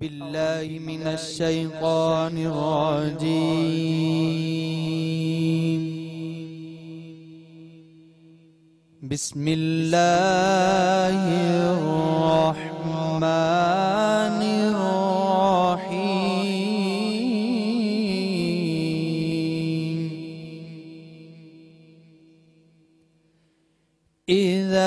बिल्लाहि मिनश शैतानिर रजीम। बिस्मिल्लाहिर रहमानिर रहीम। इज़ा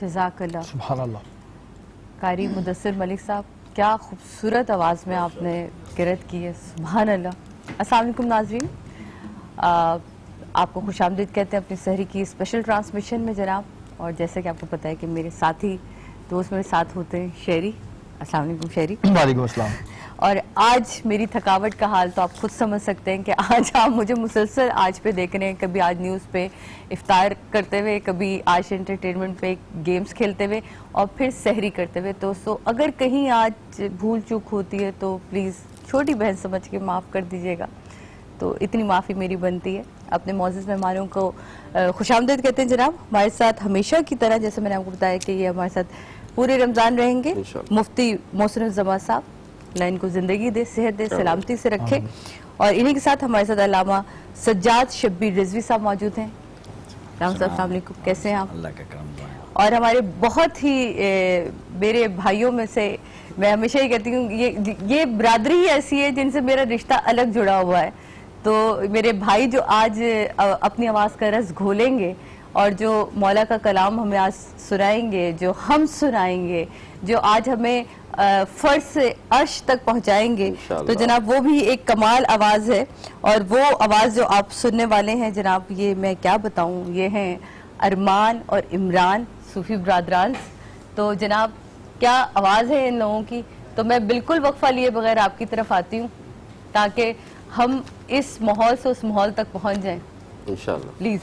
जज़ाकल्लाह। सुभान अल्लाह। कारी मुदस्सिर मलिक साहब, क्या खूबसूरत आवाज़ में आपने किरत की है, सुभान अल्लाह। अस्सलाम वालेकुम नाज़रीन, आपको खुशामदीद कहते हैं अपनी सहरी की स्पेशल ट्रांसमिशन में जनाब। और जैसे कि आपको पता है कि मेरे साथी दोस्त मेरे साथ होते हैं शेरी। अस्सलाम वालेकुम शेरी। वालेकुम अस्सलाम। और आज मेरी थकावट का हाल तो आप खुद समझ सकते हैं कि आज आप मुझे मुसलसल आज पे देख रहे हैं, कभी आज न्यूज़ पे इफ्तार करते हुए, कभी आज एंटरटेनमेंट पे गेम्स खेलते हुए और फिर सहरी करते हुए। तो अगर कहीं आज भूल चूक होती है तो प्लीज़ छोटी बहन समझ के माफ़ कर दीजिएगा। तो इतनी माफ़ी मेरी बनती है। अपने मौजूद मेहमानों को खुशामदीद कहते हैं जनाब। हमारे साथ हमेशा की तरह जैसे मैंने आपको बताया कि ये हमारे साथ पूरे रमज़ान रहेंगे मुफ्ती मोहसिन ज़मा साहब, अल्लाह इनको ज़िंदगी दे, सेहत दे, सलामती से रखे। और इन्हीं के साथ हमारे साथ अल्लामा सज्जाद शब्बीर रिजवी साहब मौजूद हैं। राम साहब अस्सलाम वालेकुम, कैसे हैं आप? अल्लाह का करम। और हमारे बहुत ही मेरे भाइयों में से मैं हमेशा ही कहती हूँ ये बिरादरी ही ऐसी है जिनसे मेरा रिश्ता अलग जुड़ा हुआ है। तो मेरे भाई जो आज अपनी आवाज़ का रस घोलेंगे और जो मौला का कलाम हमें आज सुनाएंगे, जो हम सुनाएंगे, जो आज हमें फर्श से अर्श तक पहुंचाएंगे, तो जनाब वो भी एक कमाल आवाज़ है। और वो आवाज़ जो आप सुनने वाले हैं जनाब, ये मैं क्या बताऊं, ये हैं अरमान और इमरान सूफी ब्रादरान। तो जनाब क्या आवाज़ है इन लोगों की। तो मैं बिल्कुल वक्फा लिए बगैर आपकी तरफ आती हूँ ताकि हम इस माहौल से उस माहौल तक पहुँच जाएं इंशाअल्लाह। प्लीज़।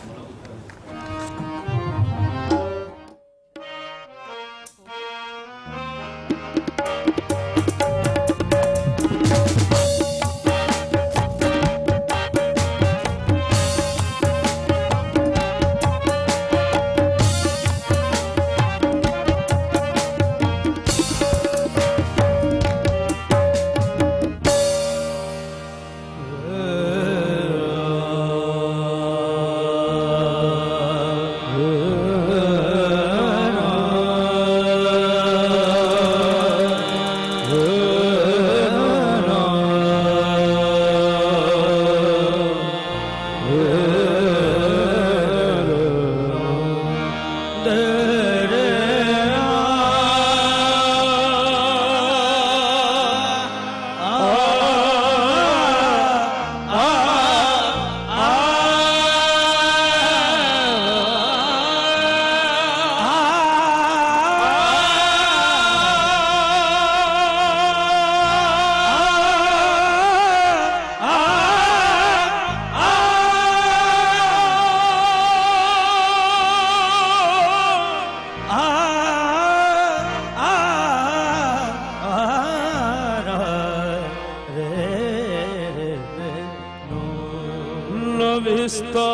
नविस्ता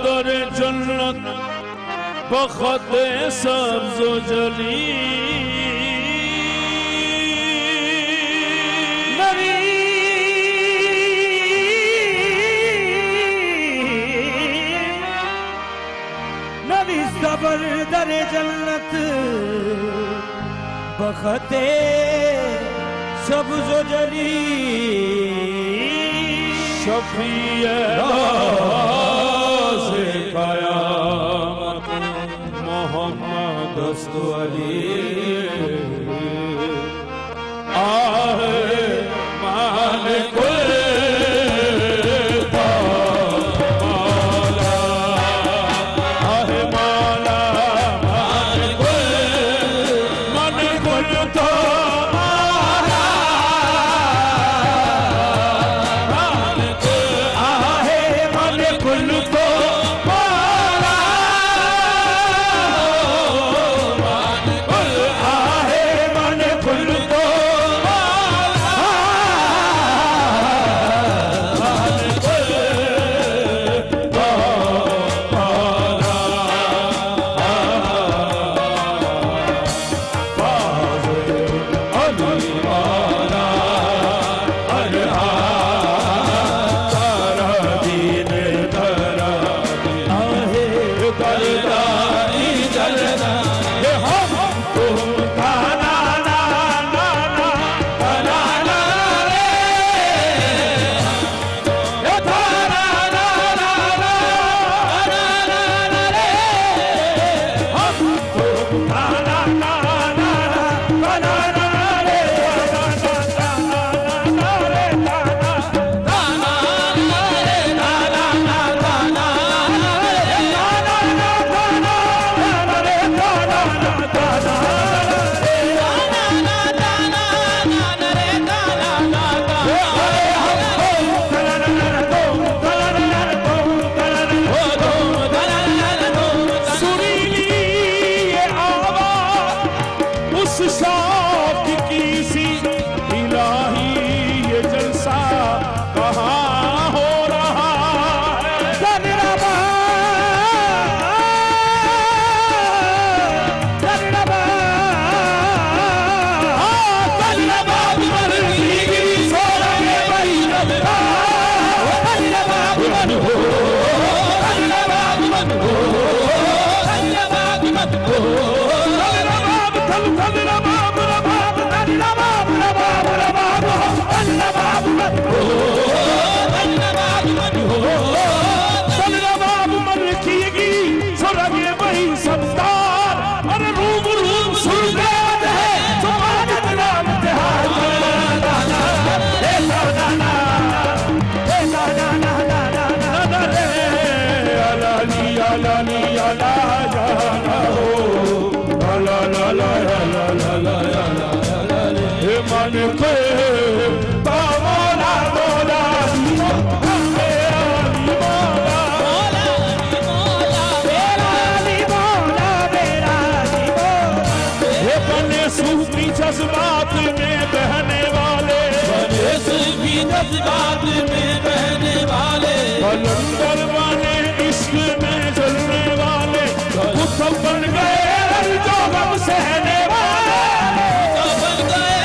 दर जन्नत बखत सब्ज़ जली नविस्ता दर जन्नत बखते सब्ज़ जली शफीए से क़यामत मोहम्मद अली आहे मालिकुल मौला आहे मौला मालिकुल तो जज्बात में बहने वाले जज्बात में बहने वाले कलंदर वाले इश्क में जलने वाले वो सब बन गए जो गम सहने वाले बन गए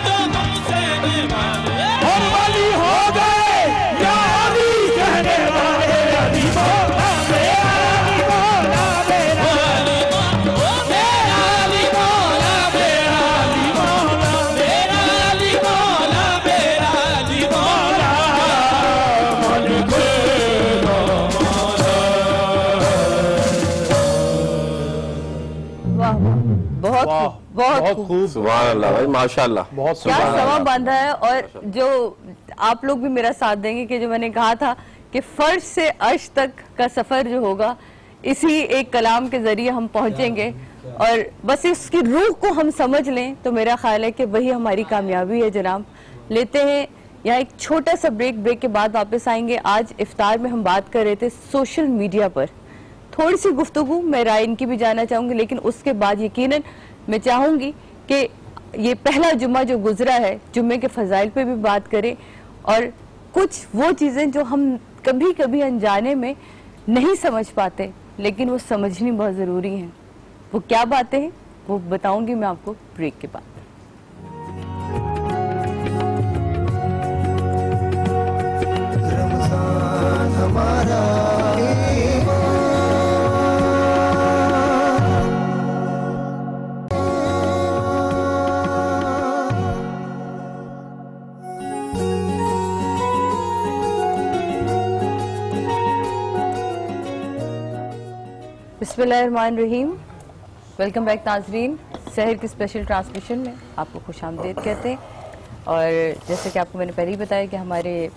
जो गम सहने वाले और वाली हो गए यारी कहने वाले अली मौला मेरा अली मौला मेरा अली मौला अली मौला मेरा अली मौला मेरा अली मौला मेरा अली मौला वाह बहुत बहुत खूब सुभान अल्लाह भाई माशाल्लाह बहुत क्या समा बांधा है। और जो आप लोग भी मेरा साथ देंगे कि जो मैंने कहा था कि फर्श से अर्श तक का सफर जो होगा इसी एक कलाम के जरिए हम पहुंचेंगे और बस इसकी रूह को हम समझ लें तो मेरा ख्याल है कि वही हमारी कामयाबी है। जनाब लेते हैं यहाँ एक छोटा सा ब्रेक के बाद वापस आएंगे। आज इफ्तार में हम बात कर रहे थे सोशल मीडिया पर, थोड़ी सी गुफ्तगू मैं राय इनकी भी जानना चाहूंगी, लेकिन उसके बाद यकीनन मैं चाहूंगी कि ये पहला जुम्मा जो गुजरा है जुम्मे के फजाइल पे भी बात करें और कुछ वो चीजें जो हम कभी कभी अनजाने में नहीं समझ पाते, लेकिन वो समझनी बहुत जरूरी है। वो क्या बातें हैं वो बताऊंगी मैं आपको ब्रेक के बाद। रमजान हमारा बिस्मिल्लाहिर्रहमानिर्रहीम। वेलकम बैक नाजरीन। शहर की स्पेशल ट्रांसमिशन में आपको खुशामदीद कहते हैं। और जैसे कि आपको मैंने पहले ही बताया कि हमारे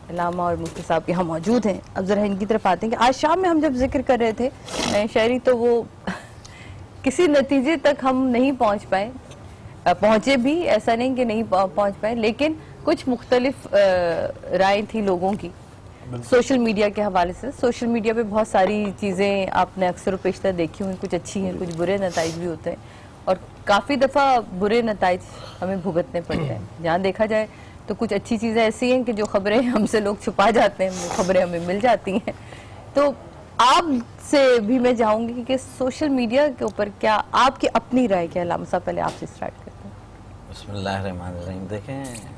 अल्लामा और मुफ्ती साहब यहाँ मौजूद हैं। अब ज़रा इनकी तरफ आते हैं कि आज शाम में हम जब जिक्र कर रहे थे शायरी, तो वो किसी नतीजे तक हम नहीं पहुँच पाए। पहुँचे भी, ऐसा नहीं कि नहीं पहुँच पाए, लेकिन कुछ मुख्तलिफ राय थी लोगों की सोशल मीडिया के हवाले से। सोशल मीडिया पे बहुत सारी चीज़ें आपने अक्सर पेशतर देखी हुई, कुछ अच्छी हैं, कुछ बुरे नताइज भी होते हैं, और काफ़ी दफ़ा बुरे नताइज हमें भुगतने पड़ते हैं। जहाँ देखा जाए तो कुछ अच्छी चीज़ें ऐसी हैं कि जो खबरें हमसे लोग छुपा जाते हैं, वो खबरें हमें मिल जाती हैं। तो आपसे भी मैं चाहूँगी कि सोशल मीडिया के ऊपर क्या आपकी अपनी राय क्या है? अल्लामा साहब, पहले आपसे स्टार्ट करते हैं। बिस्मिल्लाहिर्रहमानिर्रहीम। देखें,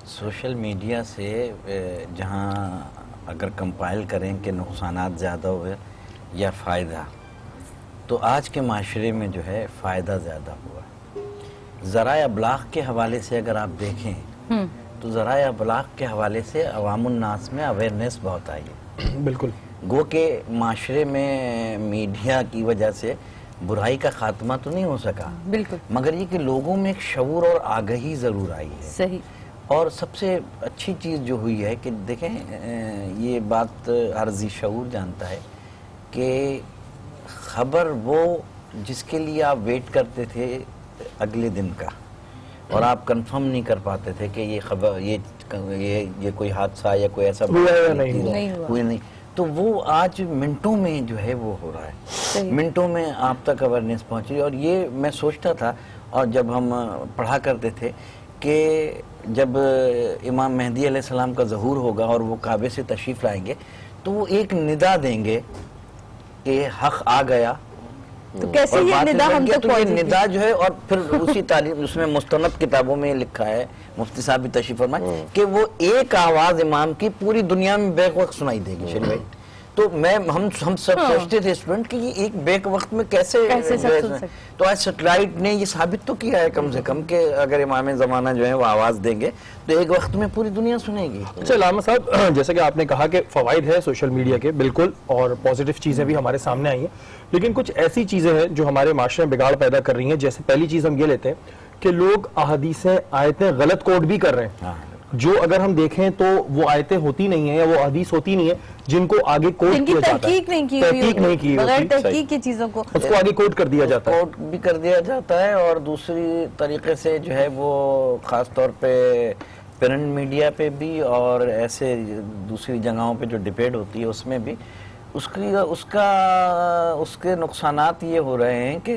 सोशल मीडिया से जहाँ अगर कंपाइल करें कि नुकसानात ज़्यादा हुए या फ़ायदा, तो आज के माशरे में जो है फ़ायदा ज़्यादा हुआ। ज़राए अबलाग के हवाले से अगर आप देखें तो ज़राए अबलाग के हवाले से अवामुन्नास में अवेयरनेस बहुत आई है। बिल्कुल। गो के माशरे में मीडिया की वजह से बुराई का खात्मा तो नहीं हो सका, बिल्कुल, मगर ये कि लोगों में एक शऊर और आगाही ज़रूर आई है। सही। और सबसे अच्छी चीज़ जो हुई है कि देखें, ये बात हर ज़ी शऊर जानता है कि ख़बर वो जिसके लिए आप वेट करते थे अगले दिन का, और आप कंफर्म नहीं कर पाते थे कि ये खबर ये कोई हादसा या कोई ऐसा हुआ या नहीं, तो वो आज मिनटों में जो है वो हो रहा है, मिनटों में आप तक अवेयरनेस पहुँच रही है। और ये मैं सोचता था, और जब हम पढ़ा करते थे कि जब इमाम मेहदी अलैहिस्सलाम का ज़हूर होगा और वो काबे से तशरीफ़ लाएंगे, तो वो एक निदा देंगे कि हक़ आ गया। तो कैसे ये निदा हम तक पहुंचेगी? तो ये निदा जो है, और फिर उसी तालीम उसमें मुस्तनद किताबों में लिखा है, मुफ्ती साहब भी तशरीफ़ फरमाए, कि वो एक आवाज़ इमाम की पूरी दुनिया में बेक वक्त सुनाई देगी। शरीफ भाई, तो हम सब सोचते थे स्टूडेंट कि ये एक बेक वक्त में कैसे तो आज सैटेलाइट ने ये साबित तो किया है कम से कम कि अगर इमाम ज़माना जो है वो आवाज़ देंगे तो एक वक्त में पूरी दुनिया सुनेगी। अच्छा अल्लामा साहब, जैसे कि आपने कहा कि फ़वाइद है सोशल मीडिया के, बिल्कुल, और पॉजिटिव चीज़ें भी हमारे सामने आई हैं, लेकिन कुछ ऐसी चीज़ें हैं जो हमारे माशरे में बिगाड़ पैदा कर रही हैं। जैसे पहली चीज़ हम ये लेते हैं कि लोग अहदीसें आयतें गलत कोट भी कर रहे हैं, जो अगर हम देखें तो वो आयतें होती नहीं है या वो हदीस होती नहीं है जिनको आगे कोट किया जाता है, तहकीक नहीं की बगैर तहकीक की चीजों को उसको आगे कोट कर दिया जाता है, कोट भी कर दिया जाता है। और दूसरी तरीके से जो है वो खास तौर पे प्रिंट मीडिया पे भी और ऐसे दूसरी जगहों पे जो डिबेट होती है उसमें भी उसके नुकसानात ये हो रहे हैं कि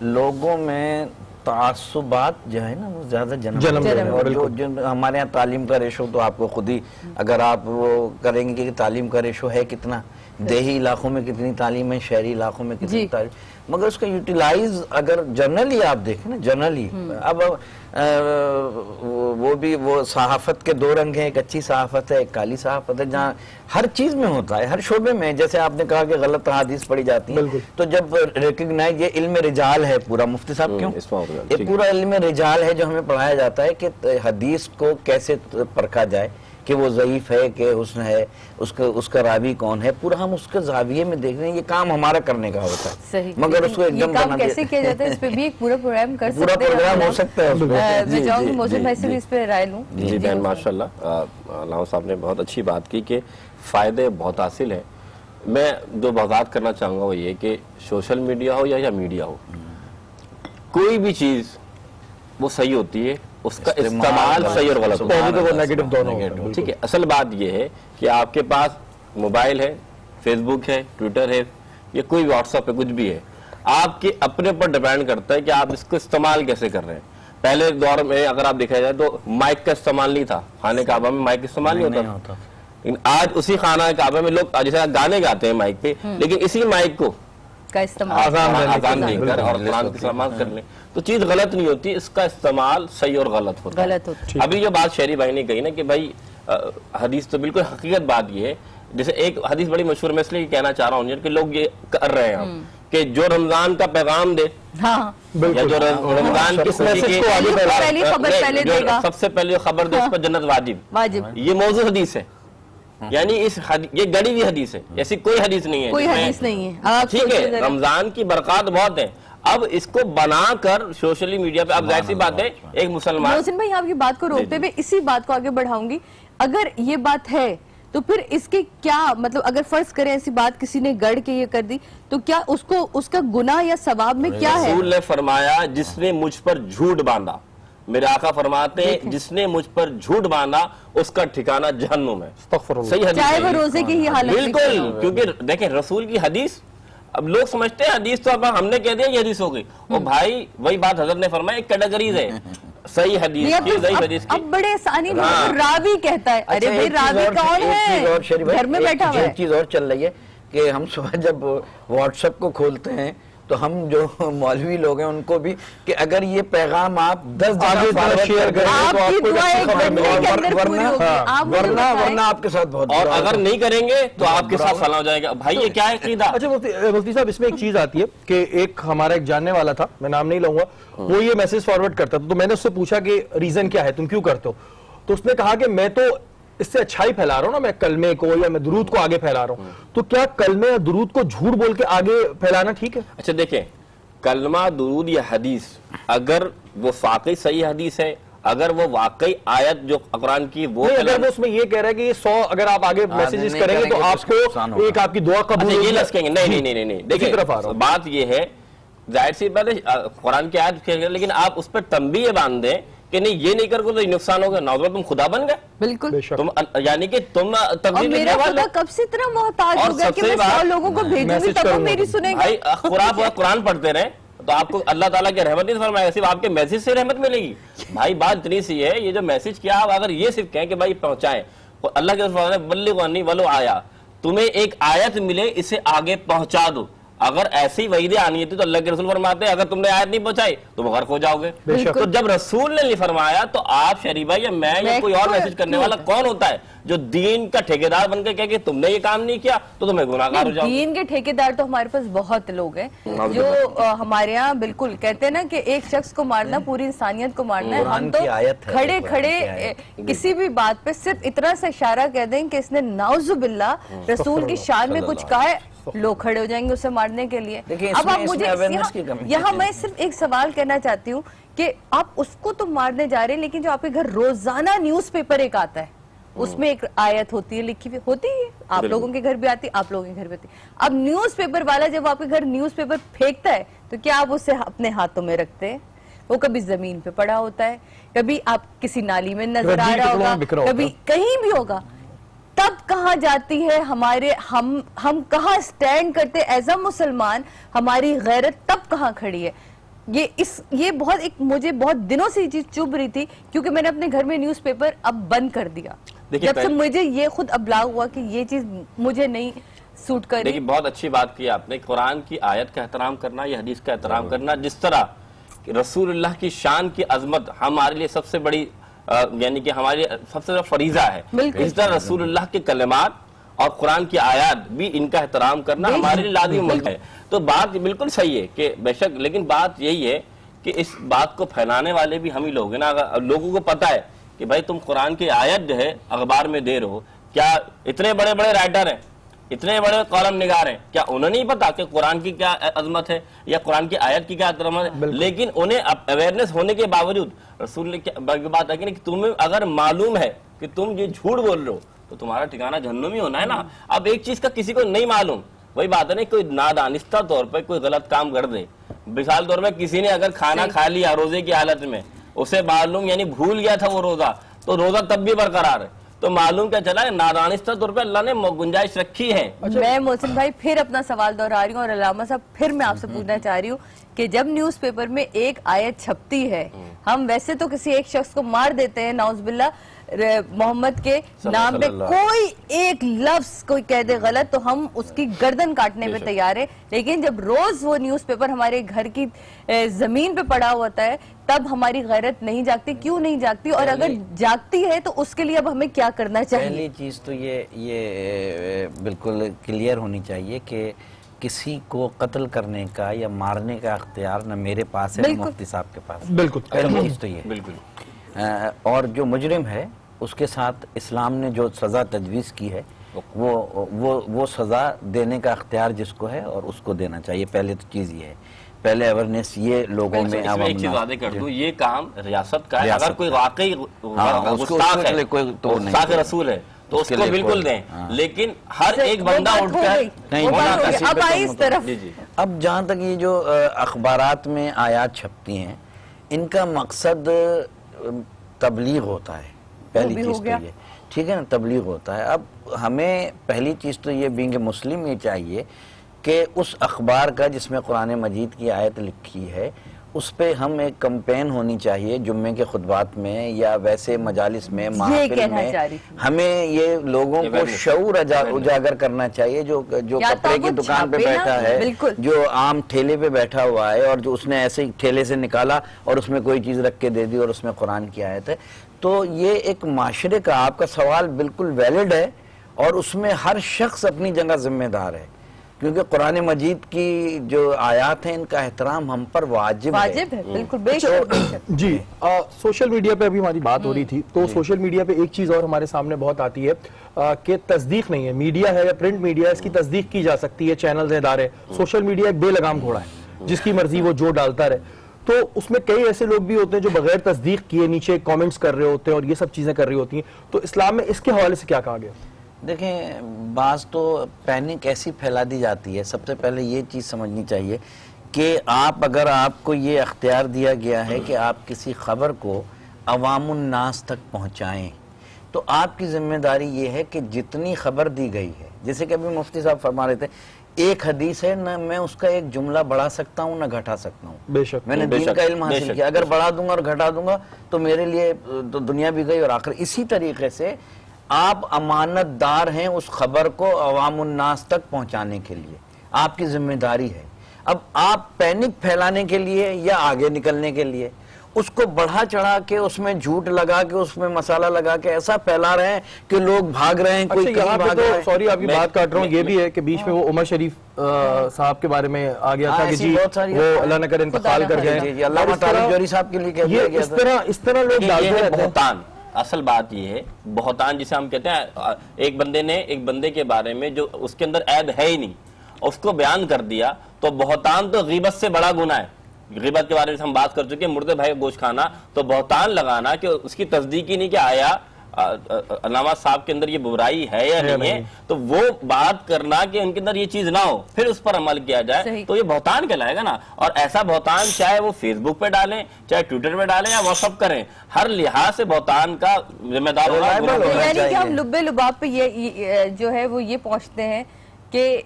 लोगों में तासुबात जो है ना वो ज्यादा जन्म दे रहे हैं। और जो हमारे यहाँ तालीम का रेशो तो आपको खुद ही अगर आप वो करेंगे कि तालीम का रेशो है कितना, देही इलाकों में कितनी तालीम है, शहरी इलाकों में कितनी तालीम, मगर उसका यूटिलाइज अगर जनरली आप देखें ना, जनरली अब वो सहाफत के दो रंग हैं, एक अच्छी सहाफत है, एक काली सहाफत है, जहाँ हर चीज में होता है, हर शोबे में। जैसे आपने कहा कि गलत हदीस पढ़ी जाती है, तो जब रिकग्नाइज, ये इल्म रिजाल है पूरा, मुफ्ती साहब क्यों, ये पूरा इल्म रिजाल है जो हमें पढ़ाया जाता है कि हदीस को कैसे परखा जाए कि वो ज़ईफ है कि हुस्न है, उसका रावी कौन है, पूरा हम उसके ज़ाविये में देख रहे हैं। ये काम हमारा करने का होता है, सही, मगर उसको एकदम काम कैसे किया जाता है, इस पे भी एक पूरा प्रोग्राम कर सकते हैं, पूरा प्रोग्राम हो सकता है। मैं चाहूंगी मौजूद भाई से भी इस पे राय लूं। जी बहन, माशाल्लाह अल्लामा साहब ने बहुत अच्छी बात की कि फ़ायदे बहुत हासिल हैं। मैं जो वज़ाहत करना चाहूँगा वो ये कि सोशल मीडिया हो या मीडिया हो, कोई भी चीज़ वो सही होती है, उसका इस्तेमाल सही और गलत पॉजिटिव और नेगेटिव दोनों, ठीक है। असल बात ये है कि आपके पास मोबाइल है, फेसबुक है, ट्विटर है, या कोई व्हाट्सएप है, कुछ भी है, आपके अपने पर डिपेंड करता है कि आप इसको इस्तेमाल कैसे कर रहे हैं। पहले दौर में अगर आप देखा जाए तो माइक का इस्तेमाल नहीं था, खाने काबा में माइक इस्तेमाल नहीं होता। लेकिन आज उसी खाना काबा में लोग जैसे गाने गाते हैं माइक पे, लेकिन इसी माइक को का इस्तेमाल आसान देकर और कुरान की इस्तेमाल कर ले तो चीज गलत नहीं होती, इसका इस्तेमाल सही और गलत होता है। अभी जो बात शेरी भाई ने कही ना कि भाई हदीस, तो बिल्कुल हकीकत बात ये है। जैसे एक हदीस बड़ी मशहूर, मैं इसलिए कहना चाह रहा हूँ कि लोग ये कर रहे हैं कि जो रमजान का पैगाम दे, या जो रमजान की सबसे पहले खबर दे, उस पर जन्नत वाजिब, ये मौजूद हदीस है। यानी ये गड़ी हुई हदीस है, ऐसी कोई हदीस नहीं है, कोई हदीस नहीं है। ठीक है, रमजान की बरकत बहुत है। अब इसको बनाकर सोशल मीडिया पे, अब जाहिर सी बात है एक मुसलमान। मोहसिन भाई आपकी बात को रोकते हुए इसी बात को आगे बढ़ाऊंगी, अगर ये बात है तो फिर इसके क्या मतलब, अगर फर्ज करें ऐसी बात किसी ने गढ़ के ये कर दी तो क्या उसको उसका गुनाह या सवाब में क्या है? रसूल ने फरमाया जिसने मुझ पर झूठ बांधा, मेरे आका फरमाते हैं जिसने मुझ पर झूठ बांधा उसका ठिकाना जहन्नुम है। सही हदीस, चाहे वो रोजे की ही हालत, बिल्कुल। क्योंकि देखें रसूल की हदीस, अब लोग समझते हैं हदीस तो अब हमने कह दिया ये हदीस हो गई, और भाई वही बात हजरत ने फरमाया, एक कैटेगरीज है सही हदीस की, सही हदीस की। अब बड़े आसानी में रावी कहता है, अरे भाई रावी कौन है, घर में बैठा हुआ है। एक चीज और चल रही है कि हम सुबह जब व्हाट्सएप को खोलते हैं तो हम जो मौलवी लोग हैं उनको भी कि अगर ये पैगाम आप 10 जगह शेयर करेंगे तो आपको वरना आपके साथ बहुत, और अगर नहीं करेंगे तो आपके साथ फला हो जाएगा। भाई ये क्या है कीदा? अच्छा मुफ्ती साहब, इसमें एक चीज आती है कि एक हमारा एक जानने वाला था, मैं नाम नहीं लूंगा, वो ये मैसेज फॉरवर्ड करता था, तो मैंने उससे पूछा कि रीजन क्या है, तुम क्यों करते हो? तो उसने कहा कि मैं तो इससे अच्छाई फैला रहा हूं ना, मैं कलमे को या मैं दुरूद को आगे फैला रहा हूं, तो क्या कलमे या दुरूद को झूठ बोल के आगे फैलाना ठीक है? अच्छा देखें, कलमा, दुरूद या हदीस अगर वो वाकई सही हदीस है, अगर वो वाकई आयत जो कुरान की वो, अगर वो उसमें ये कह रहा है कि ये 100 अगर आप आगे मैसेजेस करेंगे तो आपको एक आपकी दुआ कबूल, ये लसकेंगे, नहीं देखिए बात ये है, जाहिर सी बात है कुरान की आयत, लेकिन आप उस पर तंबीह बांध दें कि नहीं ये नहीं करोगे तो नुकसान होगा, नौकरी तुम खुदा बन गए। बिल्कुल, तुम यानी कि तुम मेरा खुदा कब से इतना मोहताज हो गया कि मैं 100 लोगों को भेजूंगी तब वो मेरी सुनेंगे। भाई कुरान पढ़ते रहे तो आपको अल्लाह ताला की रहमत नहीं फरमाएगा, सिर्फ आपके मैसेज से रहमत मिलेगी। भाई बात इतनी सी है, ये जो मैसेज किया आप अगर ये सिर्फ कहें कि भाई पहुंचाएं, तो अल्लाह के बल्लिगनी वलो आया, तुम्हें एक आयत मिले इसे आगे पहुंचा दो। अगर ऐसी वहीदे आनी थी तो अल्लाह के रसूल फरमाते हैं अगर तुमने आयत नहीं पहुंचाई तुम गर्क हो जाओगे। तो जब रसूल ने नहीं फरमाया तो आप शरीफा या मैं या कोई और मैसेज करने वाला कौन होता है जो दीन का ठेकेदार बनकर कहे कि तुमने ये काम नहीं किया तो तुम्हें गुनाहगार हो जाओगे। दीन के ठेकेदार तो हमारे पास बहुत लोग हैं जो हमारे यहाँ बिल्कुल कहते हैं ना कि एक शख्स को मारना पूरी इंसानियत को मारना है। हम तो खड़े खड़े किसी भी बात पे सिर्फ इतना सा इशारा कह दें कि इसने नाउजुबिल्ला रसूल की शान में कुछ कहा है, लोग खड़े हो जाएंगे उसे मारने के लिए। अब आप मुझे यहाँ मैं सिर्फ एक सवाल कहना चाहती हूँ कि आप उसको तो मारने जा रहे हैं, लेकिन जो आपके घर रोजाना न्यूज़पेपर एक आता है उसमें एक आयत होती है, लिखी हुई होती है, आप लोगों के घर भी आती है, आप लोगों के घर भी आती है। अब न्यूज़पेपर वाला जब आपके घर न्यूज़पेपर फेंकता है तो क्या आप उसे अपने हाथों में रखते हैं? वो कभी जमीन पे पड़ा होता है, कभी आप किसी नाली में नजर आ रहा होगा, कभी कहीं भी होगा। तब कहाँ जाती है हमारे हम कहाँ स्टैंड करते एज अ मुसलमान, हमारी गैरत तब कहाँ खड़ी है? ये बहुत एक मुझे बहुत दिनों से ये चीज चुभ रही थी क्योंकि मैंने अपने घर में न्यूज़पेपर अब बंद कर दिया जब से मुझे ये खुद अबलाग हुआ कि ये चीज मुझे नहीं सूट कर रही। देखिए बहुत अच्छी बात की आपने, कुरान की आयत का एहतराम करना या हदीस का एहतराम करना, जिस तरह रसूलुल्लाह की शान की अजमत हमारे लिए सबसे बड़ी यानी कि हमारे सबसे बड़ा फरीजा है, इस तरह रसूलुल्लाह के कलिमात और कुरान की आयत भी इनका एहतराम करना हमारे लिए लाजिम है। तो बात बिल्कुल सही है कि बेशक, लेकिन बात यही है कि इस बात को फैलाने वाले भी हम ही लोग हैं ना। अगर लोगों को पता है कि भाई तुम कुरान की आयत जो है अखबार में दे रहे हो, क्या इतने बड़े बड़े राइटर हैं, इतने बड़े कॉलम निगार हैं, क्या उन्हें नहीं पता कि कुरान की क्या अजमत है या कुरान की आयत की क्या अजमत है? लेकिन उन्हें अवेयरनेस होने के बावजूद रसूल ने बात है कि तुम्हें अगर मालूम है कि तुम ये झूठ बोल रहे हो तो तुम्हारा ठिकाना जहन्नुम ही होना है ना। अब एक चीज का किसी को नहीं मालूम, वही बात है ना, कोई नादानिस्ता तौर पर कोई गलत काम कर दे, मिसाल तौर पर किसी ने अगर खाना खा लिया रोजे की हालत में, उसे मालूम यानी भूल गया था वो रोजा, तो रोजा तब भी बरकरार है। तो मालूम क्या चला, नादानिस्ता तौर पे अल्लाह ने गुंजाइश रखी है। मैं मोहसिन भाई फिर अपना सवाल दोहरा रही हूँ और अल्लामा साहब फिर मैं आपसे पूछना चाह रही हूँ कि जब न्यूज़पेपर में एक आयत छपती है, हम वैसे तो किसी एक शख्स को मार देते हैं, नाउज़ुबिल्लाह, मोहम्मद के नाम पे कोई एक लफ्ज कोई कह दे गलत तो हम उसकी गर्दन काटने पे तैयार है, लेकिन जब रोज वो न्यूज़पेपर हमारे घर की जमीन पे पड़ा होता है तब हमारी गैरत नहीं जागती। क्यों नहीं जागती, और अगर जागती है तो उसके लिए अब हमें क्या करना चाहिए? पहली चीज तो ये बिल्कुल क्लियर होनी चाहिए कि किसी को कत्ल करने का या मारने का अख्तियार न मेरे पास है न मुफ्ती साहब के पास। बिल्कुल, पहली चीज तो ये बिल्कुल। और जो मुजरिम है उसके साथ इस्लाम ने जो सज़ा तजवीज़ की है वो सज़ा देने का अख्तियार जिसको है और उसको देना चाहिए। पहले तो चीज़ ये है, पहले अवेयरनेस ये लोगों में एक चीज वादे कर दूं, ये काम रियासत का है। अगर कोई वाकई गुस्ताख है, गुस्ताख रसूल है तो उसको बिल्कुल दें, लेकिन हर एक बंदा उठकर नहीं। अब आई इस तरफ। अब जहाँ तक ये जो अखबारात में आयात छपती हैं, इनका मकसद तबलीग होता है। पहली चीज तो ये, ठीक है ना, तबलीग होता है। अब हमें पहली चीज तो ये बीइंग मुस्लिम ये चाहिए कि उस अखबार का जिसमें कुरान मजीद की आयत लिखी है उस पे हम एक कैंपेन होनी चाहिए, जुम्मे के खुतबात में या वैसे मजालिस में, महफिल में, हमें ये लोगों को शऊर उजागर करना चाहिए। जो कपड़े की दुकान पे बैठा है, जो आम ठेले पे बैठा हुआ है और जो उसने ऐसे ही ठेले से निकाला और उसमें कोई चीज रख के दे दी और उसमें कुरान की आयत है, तो ये एक माशरे का, आपका सवाल बिल्कुल वैलिड है और उसमें हर शख्स अपनी जगह जिम्मेदार है, क्योंकि कुरान मजीद की जो आयात हैं इनका एहतराम हम पर वाजिब है। बिल्कुल, बेशक। जी, सोशल मीडिया पे अभी हमारी बात हो रही थी, तो सोशल मीडिया पे एक चीज और हमारे सामने बहुत आती है कि तस्दीक नहीं है। मीडिया है या प्रिंट मीडिया, इसकी तस्दीक की जा सकती है, चैनल इदारे। सोशल मीडिया एक बेलगाम घोड़ा है, जिसकी मर्जी वो जो डालता रहे। तो उसमें कई ऐसे लोग भी होते हैं जो बगैर तस्दीक किए नीचे कमेंट्स कर रहे होते हैं और ये सब चीजें कर रही होती हैं। तो इस्लाम में इसके हवाले से क्या कहा गया? देखें, बात तो पैनिक ऐसी फैला दी जाती है। सबसे पहले ये चीज़ समझनी चाहिए कि अगर आपको ये अख्तियार दिया गया है कि आप किसी खबर को अवामुन्नास तक पहुँचाएँ, तो आपकी जिम्मेदारी ये है कि जितनी खबर दी गई है, जैसे कि अभी मुफ्ती साहब फरमा रहे थे, एक हदीस है ना, मैं उसका एक जुमला बढ़ा सकता हूँ ना घटा सकता हूँ। बेशक, मैंने दीन का इल्म हासिल किया, अगर बढ़ा दूंगा और घटा दूंगा तो मेरे लिए तो दुनिया भी गई और आखिर। इसी तरीके से आप अमानतदार हैं उस खबर को अवामुन्नास तक पहुंचाने के लिए, आपकी जिम्मेदारी है। अब आप पैनिक फैलाने के लिए या आगे निकलने के लिए उसको बढ़ा चढ़ा के उसमें झूठ लगा के उसमें मसाला लगा के ऐसा फैला रहे हैं कि लोग भाग रहे हैं। कोई कहीं भाग रहा है। सॉरी आपकी बात काट रहा हूँ, ये भी है कि बीच में वो उमर शरीफ साहब के बारे में आ गया था कि जी वो अल्लाह न करे इंतकाल कर गए, अल्लामा तारिक जोहरी साहब के लिए कह दिया गया था। इस तरह लोग डालते रहते हैं। असल बात ये है, बहुतान जिसे हम कहते हैं, एक बंदे ने एक बंदे के बारे में जो उसके अंदर ऐब है ही नहीं उसको बयान कर दिया, तो बहुतान तो गीबत से बड़ा गुनाह है। गीबत के बारे में हम बात कर चुके हैं, मुर्दे भाई का गोश्त खाना, तो बहुतान लगाना कि उसकी तस्दीक ही नहीं कि आया अल्लामा साहब के अंदर ये बुराई है या नहीं है, तो वो बात करना कि उनके अंदर ये चीज ना हो फिर उस पर अमल किया जाए, तो ये बहुतान कहलाएगा ना। और ऐसा बहुतान चाहे वो फेसबुक पे डालें, चाहे ट्विटर पे डालें या व्हाट्सएप करें, हर लिहाज से बहुतान का जिम्मेदार होना। यानी कि हम लुब्बे लुबाब पे ये जो है वो ये पहुंचते हैं कि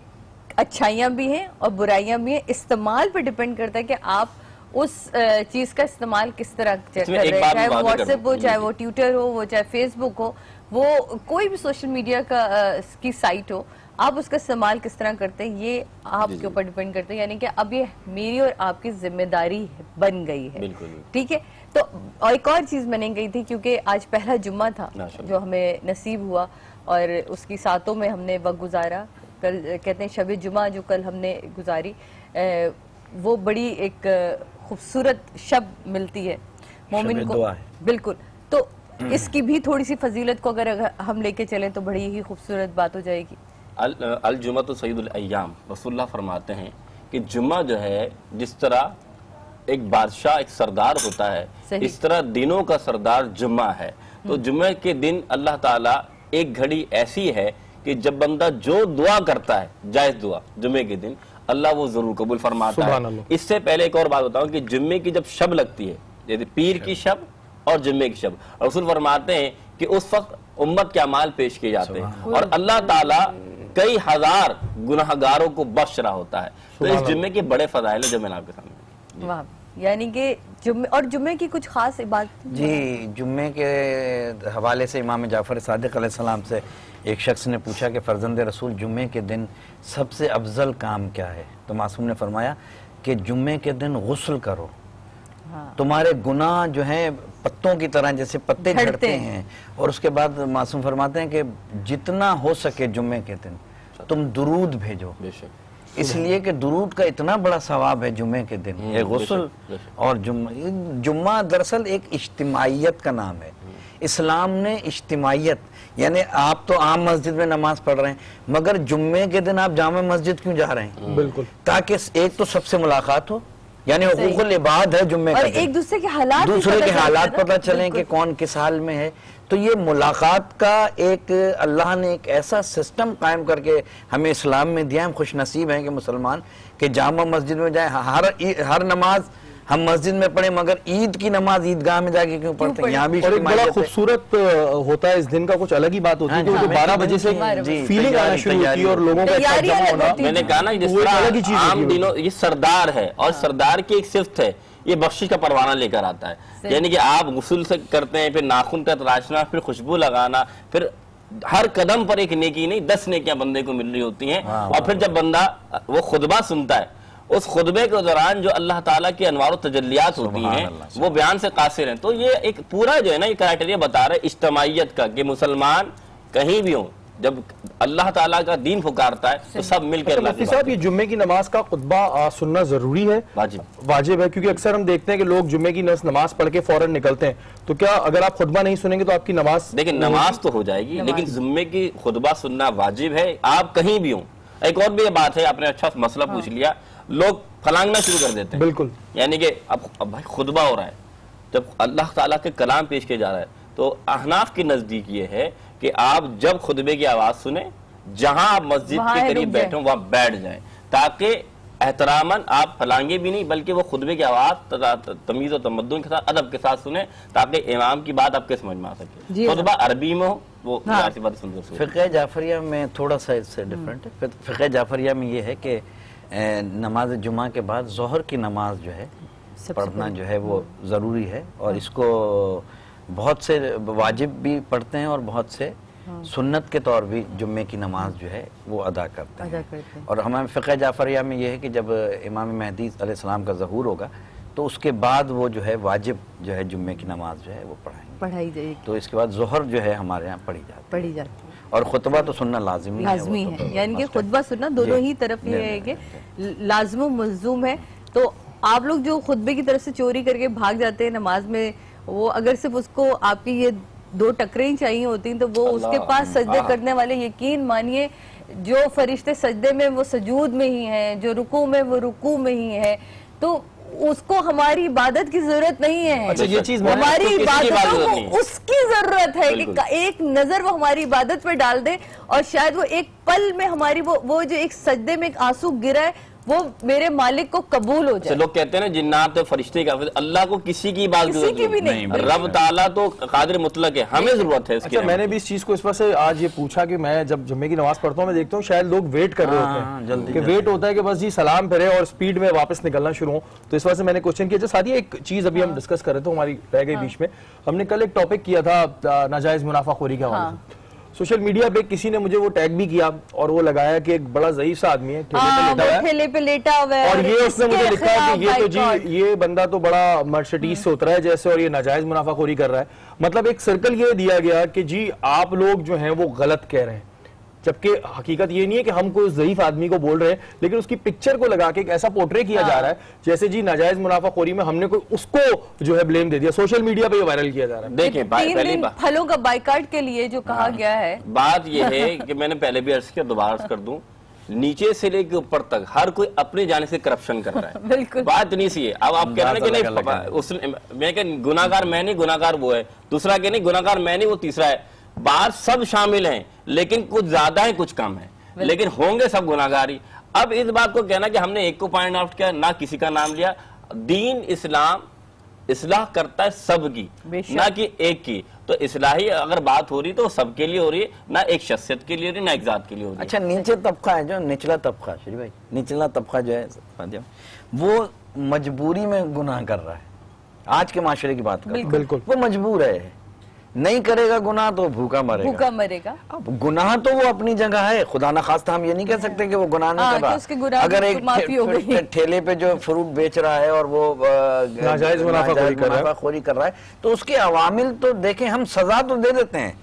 अच्छाइयाँ भी हैं और बुराइयाँ भी हैं, इस्तेमाल पे डिपेंड करता है कि आप उस चीज का इस्तेमाल किस तरह कर रहे हैं, चाहे वो व्हाट्सएप हो, चाहे वो ट्विटर हो, वो चाहे फेसबुक हो, वो कोई भी सोशल मीडिया की साइट हो, आप उसका इस्तेमाल किस तरह करते हैं ये आपके ऊपर डिपेंड करते हैं। यानी कि अब ये मेरी और आपकी जिम्मेदारी बन गई है, ठीक है। तो एक और चीज मैंने कही थी, क्योंकि आज पहला जुम्मा था जो हमें नसीब हुआ और उसकी सातों में हमने वक्त गुजारा। कल कहते हैं शब जुमा जो कल हमने गुजारी, वो बड़ी एक खूबसूरत शब मिलती है मोमिन को, बिल्कुल। तो इसकी भी थोड़ी सी फजीलत को अगर हम लेके चलें तो बड़ी ही खूबसूरत बात हो जाएगी। अल जुमा तो सईदुल अय्याम, रसूलुल्लाह फरमाते हैं कि जुम्मा जो है जिस तरह एक बादशाह एक सरदार होता है, इस तरह दिनों का सरदार जुम्मा है। तो जुम्मे के दिन अल्लाह ताला एक घड़ी ऐसी है कि जब बंदा जो दुआ करता है, जायज दुआ, जुम्मे के दिन अल्लाह वो जरूर कबूल फरमाता है। इससे पहले एक और बात बताऊं कि जुम्मे की जब शब लगती है, जैसे पीर की शब और जुम्मे की शब, रसूल फरमाते हैं कि उस वक्त उम्मत के अमाल पेश किए जाते हैं और अल्लाह ताला कई हजार गुनाहगारों को बख्श रहा होता है। तो इस जुम्मे के बड़े फजाइल है जो मैंने आपके सामने। वाह, यानी कि जुम्मे और जुम्मे की कुछ खास इबादत। जी, जुम्मे के हवाले से इमाम जाफर सादिक अलैहिस्सलाम से एक शख्स ने पूछा कि फर्जंद रसूल जुम्मे के दिन सबसे अफजल काम क्या है? तो मासूम ने फरमाया कि जुम्मे के दिन गुस्ल करो। हाँ। तुम्हारे गुनाह जो हैं पत्तों की तरह जैसे पत्ते झड़ते हैं। और उसके बाद मासूम फरमाते हैं कि जितना हो सके जुम्मे के दिन तुम दुरूद भेजो, इसलिए कि दुरूद का इतना बड़ा सवाब है जुम्मे के दिन। ये गुस्ल और जुम्मा दरअसल एक इज्तिमाइयत का नाम है। इस्लाम ने इज्तिमाइयत, यानी आप तो आम मस्जिद में नमाज पढ़ रहे हैं मगर जुम्मे के दिन आप जामा मस्जिद क्यों जा रहे हैं? बिल्कुल, ताकि एक तो सबसे मुलाकात हो, यानी हुकूकुल इबाद है जुम्मे का दिन, एक दूसरे के हालात पता चले कि कौन किस हाल में है। तो ये मुलाकात का एक अल्लाह ने एक ऐसा सिस्टम कायम करके हमें इस्लाम में दिया। हम खुश नसीब हैं कि मुसलमान कि जामा मस्जिद में जाए। हर नमाज हम मस्जिद में पढ़े मगर ईद की नमाज ईदगाह में जाके क्यों पढ़ते हैं? यहाँ भी और एक बड़ा खूबसूरत होता है इस दिन का, कुछ अलग ही बात होती है कि 12 बजे से फीलिंग आना शुरू होती है और लोगों का जमा होना। मैंने कहा ना, जिस तरह आम दिनों ये सरदार है और सरदार की एक सिफ्त है, ये बख्शिश का परवाना लेकर आता है। यानी कि आप गुस्ल से करते हैं, फिर नाखून का तराशना, फिर खुशबू लगाना, फिर हर कदम पर एक नेकी नहीं 10 नेकियां बंदे को मिल रही होती हैं। और फिर जब बंदा वो खुतबा सुनता है, उस खुतबे के दौरान जो अल्लाह ताला की अनवार तजल्लियात होती हैं वो बयान से कासिर हैं। तो ये एक पूरा जो है ना ये क्राइटेरिया बता रहे इज्तिमाइयत का कि मुसलमान कहीं भी हो, जब अल्लाह ताला का दीन पुकारता है तो सब मिलकर। मुफ्ती साहब, ये जुम्मे की नमाज का खुतबा सुनना जरूरी है? वाजिब है, क्योंकि अक्सर हम देखते हैं कि लोग जुम्मे की नमाज पढ़ के फौरन निकलते हैं। तो क्या अगर आप खुतबा नहीं सुनेंगे तो आपकी नमाज? देखिए, नमाज तो हो जाएगी लेकिन जुम्मे की खुतबा सुनना वाजिब है, आप कहीं भी हो। एक और भी ये बात है, आपने अच्छा मसला पूछ लिया, लोग फलांगना शुरू कर देते हैं। बिल्कुल, यानी कि अब भाई खुतबा हो रहा है, जब अल्लाह ताला के कलाम पेश किया जा रहा है तो अहनाफ के नजदीक ये है कि आप जब खुतबे की आवाज सुने, जहां आप मस्जिद के करीब बैठे हो वहां बैठ जाएं, ताकि एहतरामन आप फलांगे भी नहीं बल्कि वो खुतबे की आवाज तमीज और तमद्दुन के साथ अदब के साथ सुने, ताकि इमाम की बात आपके समझ में आ सके। खुतबा अरबी में हो, वो फिक़ह जाफरिया में थोड़ा सा इससे डिफरेंट है। फिक़ह जाफरिया में ये है कि नमाज जुमा के बाद ज़ोहर की नमाज जो है पढ़ना जो है वो ज़रूरी है। और इसको बहुत से वाजिब भी पढ़ते हैं और बहुत से सुन्नत के तौर भी जुम्मे की नमाज जो है वो अदा करते हैं। और हमारे फ़िक़ह जाफरिया में ये है कि जब इमाम महदी अलैहिस्सलाम का ज़हूर होगा तो उसके बाद वो जो है वाजिब जो है जुम्मे की नमाज जो है वो पढ़ाई जाएगी। तो इसके बाद ज़ोहर जो है हमारे यहाँ पढ़ी जाती है और खुतबा तो सुनना लाजमी है। यानी कि खुतबा सुनना दोनों ही तरफ ये है कि लाजम मलजूम है। तो आप लोग जो खुतबे की तरफ से चोरी करके भाग जाते हैं नमाज में, वो अगर सिर्फ उसको आपकी ये 2 टकरें ही चाहिए होती तो वो उसके पास सजदे करने वाले, यकीन मानिए जो फरिश्ते सजदे में वो सजूद में ही हैं, जो रुकू में वो रुकू में ही है, तो उसको हमारी इबादत की जरूरत नहीं है। अच्छा, ये चीज हमारी इबादतों को उसकी जरूरत है कि एक नजर वो हमारी इबादत पे डाल दे और शायद वो एक पल में हमारी वो जो एक सजदे में एक आंसू गिरा है वो मेरे मालिक को कबूल हो जाए। लोग कहते हैं ना जिन्नात फरिश्ते का, अल्लाह को किसी की इबादत नहीं, रब ताला तो कादिर मुतलक है, हमें जरूरत है इसकी। अच्छा, मैंने भी इस चीज को इस वजह से आज ये पूछा कि मैं जब जुम्मे की नमाज पढ़ता हूँ मैं देखता हूँ शायद लोग वेट कर रहे होते हैं कि वेट होता है कि बस जी सलाम फिरे और स्पीड में वापस निकलना शुरू हो। तो इस वजह से मैंने क्वेश्चन किया। साथ ही एक चीज अभी हम डिस्कस कर रहे थे, हमारी रह गई बीच में, हमने कल एक टॉपिक किया था नाजायज मुनाफाखोरी के हवाले से। सोशल मीडिया पे किसी ने मुझे वो टैग भी किया और वो लगाया कि एक बड़ा ज़ईफ सा आदमी है, ठेले पे लेटा हुआ है, और ये उसने मुझे लिखा कि ये तो जी ये बंदा तो बड़ा मर्सिडीज से उतरा है जैसे, और ये नाजायज मुनाफाखोरी कर रहा है। मतलब एक सर्कल ये दिया गया कि जी आप लोग जो हैं वो गलत कह रहे हैं, जबकि हकीकत ये नहीं है कि हम कोई ज़ईफ आदमी को बोल रहे हैं, लेकिन उसकी पिक्चर को लगा के एक ऐसा पोर्ट्रे किया जा रहा है जैसे जी नाजायज मुनाफाखोरी में हमने कोई उसको जो है ब्लेम दे दिया। सोशल मीडिया पे ये वायरल किया जा रहा है। देखिए, पहली बात फलों का बाइकाट के लिए जो कहा गया है, बात ये है कि मैंने पहले भी अर्ज किया, दोबारा अर्ज कर दूं, नीचे से लेकर ऊपर तक हर कोई अपनी जाने से करप्शन कर रहा है। बिल्कुल बात नहीं सी है। अब आप कह रहे हैं कि नहीं मैं क्या गुनाहगार मैं नहीं, गुनाहगार वो है, दूसरा कह नहीं गुनाहगार मैं नहीं वो तीसरा है। बात सब शामिल हैं लेकिन कुछ ज्यादा है कुछ कम है, लेकिन होंगे सब गुनाहगारी। अब इस बात को कहना कि हमने एक को पॉइंट आउट किया, ना किसी का नाम लिया, दीन इस्लाम इस्लाह करता है सबकी, बेशक। ना कि एक की। तो इस्लाही अगर बात हो रही तो सबके लिए हो रही है, ना एक शख्सियत के लिए हो रही है, ना एक जात के लिए हो रही है। अच्छा, नीचे तबका है जो निचला तबका, श्री भाई, निचला तबका जो है माध्यम, वो मजबूरी में गुनाह कर रहा है। आज के माशरे की बात कर, बिल्कुल। वो मजबूर है, नहीं करेगा गुनाह तो भूखा मरेगा। भूखा मरेगा। अब गुनाह तो वो अपनी जगह है, खुदा ना खास्ता हम ये नहीं कह सकते कि वो गुनाह नहीं हाँ, कर रहा। कि उसके गुनाह अगर की एक तो माफी हो गई। ठेले पे जो फ्रूट बेच रहा है और वो नाजायज मुनाफाखोरी कर रहा है, तो उसके अवामिल तो देखें, हम सजा तो दे देते हैं,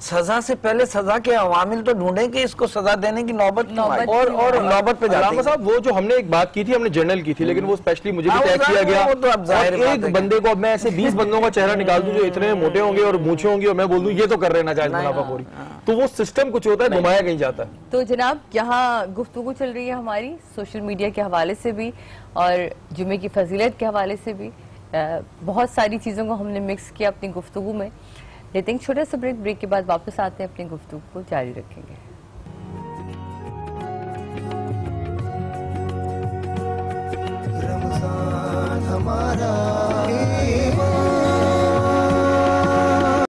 सजा से पहले सजा के अवामिल तो ढूंढें कि इसको सजा देने की नौबत क्यों आई? और नौबत पे जाते अलामा हैं। साहब, वो जो हमने एक बात की थी, हमने जनरल की थी, लेकिन वो स्पेशली मुझे भी हाँ, वो टैग किया गया। वो तो अब जाहिर और बात एक है। बंदे को, अब मैं ऐसे 20 बंदों का चेहरा निकाल दूं जो इतने मोटे होंगे और मूछे होंगी, और मैं बोल दूं ये तो कर रहे ना जायज मुनाफाखोरी, तो वो सिस्टम कुछ होता है, घुमाया कहीं जाता है। तो जनाब, यहाँ गुफ्तगू चल रही है हमारी सोशल मीडिया के हवाले से भी और जुमे की फजीलत के हवाले से भी। बहुत सारी चीज़ों को हमने मिक्स किया अपनी गुफ्तगू में। लेते हैं छोटा सा ब्रेक के बाद वापस आते हैं, अपनी गुफ्तगू को जारी रखेंगे। रमजान हमारा